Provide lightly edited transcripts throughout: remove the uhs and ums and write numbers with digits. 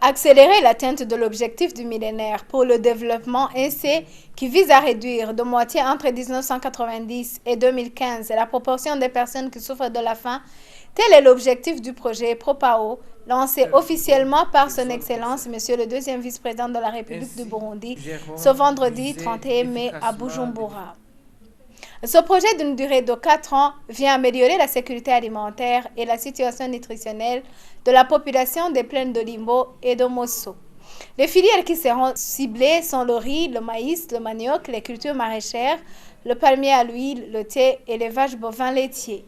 Accélérer l'atteinte de l'objectif du millénaire pour le développement ainsi qui vise à réduire de moitié entre 1990 et 2015 la proportion des personnes qui souffrent de la faim, tel est l'objectif du projet PROPAO, lancé officiellement par son Excellence, Monsieur le deuxième vice-président de la République du Burundi, ce vendredi 31 mai à Bujumbura. Ce projet d'une durée de 4 ans vient améliorer la sécurité alimentaire et la situation nutritionnelle de la population des plaines de Limbo et de Mosso. Les filières qui seront ciblées sont le riz, le maïs, le manioc, les cultures maraîchères, le palmier à l'huile, le thé et l'élevage bovin laitier.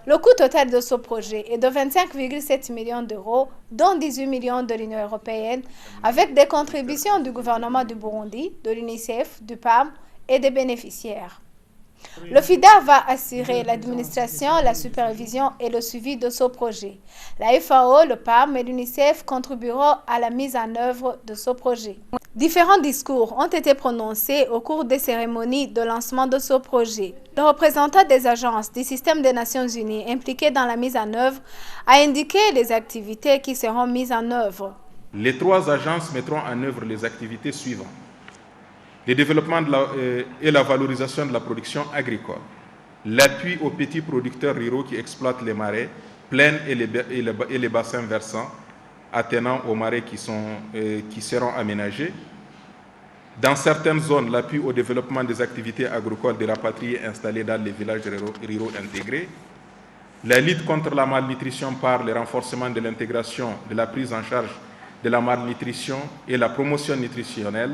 Le coût total de ce projet est de 25,7 millions d'euros, dont 18 millions de l'Union européenne, avec des contributions du gouvernement du Burundi, de l'UNICEF, du PAM et des bénéficiaires. Le FIDA va assurer l'administration, la supervision et le suivi de ce projet. La FAO, le PAM et l'UNICEF contribueront à la mise en œuvre de ce projet. Différents discours ont été prononcés au cours des cérémonies de lancement de ce projet. Le représentant des agences du système des Nations Unies impliquées dans la mise en œuvre a indiqué les activités qui seront mises en œuvre. Les 3 agences mettront en œuvre les activités suivantes. Le développement et la valorisation de la production agricole, l'appui aux petits producteurs ruraux qui exploitent les marais, plaines et les bassins versants attenant aux marais qui seront aménagés. Dans certaines zones, l'appui au développement des activités agricoles des rapatriés installés dans les villages ruraux intégrés, la lutte contre la malnutrition par le renforcement de l'intégration de la prise en charge de la malnutrition et la promotion nutritionnelle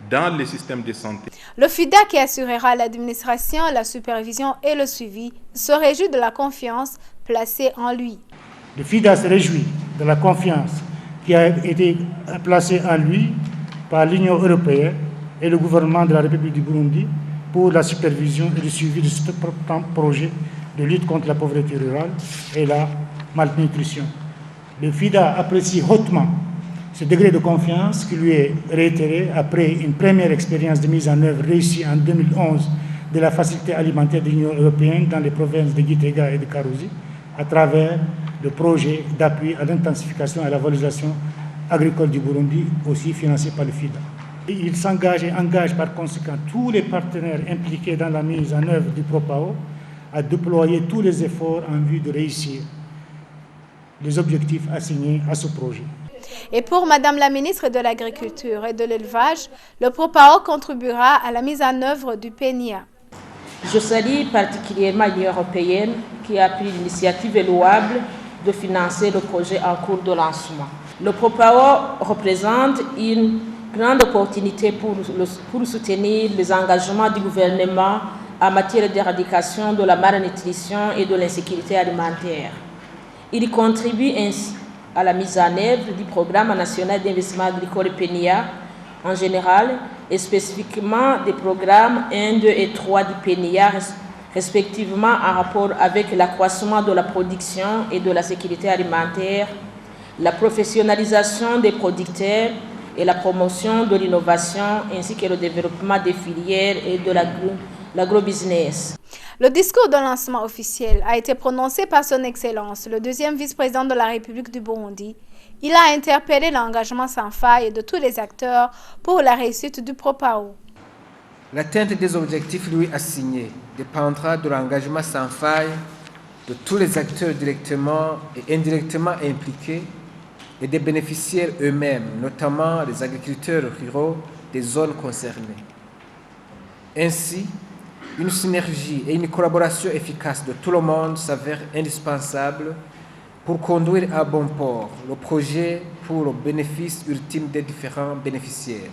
dans les systèmes de santé. Le FIDA, qui assurera l'administration, la supervision et le suivi, se réjouit de la confiance placée en lui. Le FIDA se réjouit de la confiance qui a été placée en lui par l'Union européenne et le gouvernement de la République du Burundi pour la supervision et le suivi de ce projet de lutte contre la pauvreté rurale et la malnutrition. Le FIDA apprécie hautement ce degré de confiance qui lui est réitéré après une première expérience de mise en œuvre réussie en 2011 de la facilité alimentaire de l'Union européenne dans les provinces de Gitega et de Karuzi à travers le projet d'appui à l'intensification et à la valorisation agricole du Burundi, aussi financé par le FIDA. Il s'engage et engage par conséquent tous les partenaires impliqués dans la mise en œuvre du PROPAO à déployer tous les efforts en vue de réussir les objectifs assignés à ce projet. Et pour Madame la ministre de l'Agriculture et de l'Élevage, le PROPAO contribuera à la mise en œuvre du PNIA. Je salue particulièrement l'Union européenne qui a pris l'initiative louable de financer le projet en cours de lancement. Le PROPAO représente une grande opportunité pour soutenir les engagements du gouvernement en matière d'éradication de la malnutrition et de l'insécurité alimentaire. Il contribue ainsi à la mise en œuvre du programme national d'investissement agricole PNIA en général et spécifiquement des programmes 1, 2 et 3 du PNIA, respectivement en rapport avec l'accroissement de la production et de la sécurité alimentaire, la professionnalisation des producteurs et la promotion de l'innovation ainsi que le développement des filières et de l'agrobusiness. Le discours de lancement officiel a été prononcé par son Excellence, le deuxième vice-président de la République du Burundi. Il a interpellé l'engagement sans faille de tous les acteurs pour la réussite du PROPAO. L'atteinte des objectifs lui assignés dépendra de l'engagement sans faille de tous les acteurs directement et indirectement impliqués et des bénéficiaires eux-mêmes, notamment les agriculteurs ruraux des zones concernées. Ainsi, une synergie et une collaboration efficace de tout le monde s'avèrent indispensables pour conduire à bon port le projet pour le bénéfice ultime des différents bénéficiaires.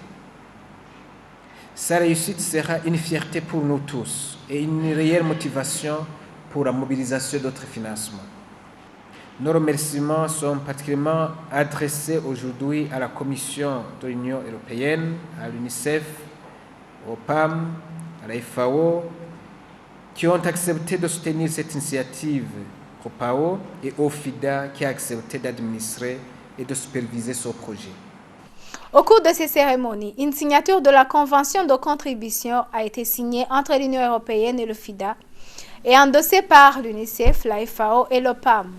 Sa réussite sera une fierté pour nous tous et une réelle motivation pour la mobilisation d'autres financements. Nos remerciements sont particulièrement adressés aujourd'hui à la Commission de l'Union européenne, à l'UNICEF, au PAM, à la FAO, qui ont accepté de soutenir cette initiative PROPAO et au FIDA qui a accepté d'administrer et de superviser ce projet. Au cours de ces cérémonies, une signature de la convention de contribution a été signée entre l'Union européenne et le FIDA et endossée par l'UNICEF, la FAO et le PAM.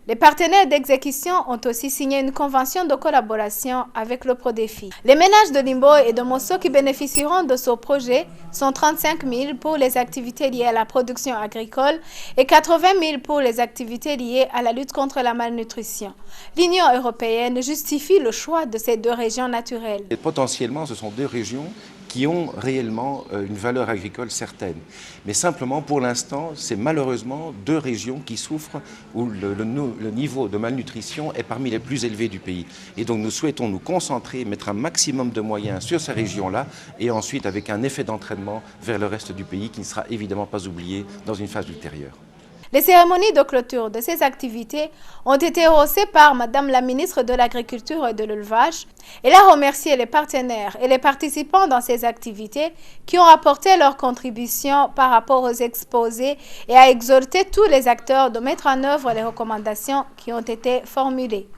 Les partenaires d'exécution ont aussi signé une convention de collaboration avec le Prodéfi. Les ménages de Limbo et de Mosso qui bénéficieront de ce projet sont 35 000 pour les activités liées à la production agricole et 80 000 pour les activités liées à la lutte contre la malnutrition. L'Union européenne justifie le choix de ces deux régions naturelles. Et potentiellement, ce sont deux régions qui ont réellement une valeur agricole certaine. Mais simplement, pour l'instant, c'est malheureusement deux régions qui souffrent, où le niveau de malnutrition est parmi les plus élevés du pays. Et donc nous souhaitons nous concentrer, mettre un maximum de moyens sur ces régions-là, et ensuite avec un effet d'entraînement vers le reste du pays qui ne sera évidemment pas oublié dans une phase ultérieure. Les cérémonies de clôture de ces activités ont été haussées par Madame la ministre de l'Agriculture et de l'Élevage. Elle a remercié les partenaires et les participants dans ces activités qui ont apporté leur contribution par rapport aux exposés et a exhorté tous les acteurs de mettre en œuvre les recommandations qui ont été formulées.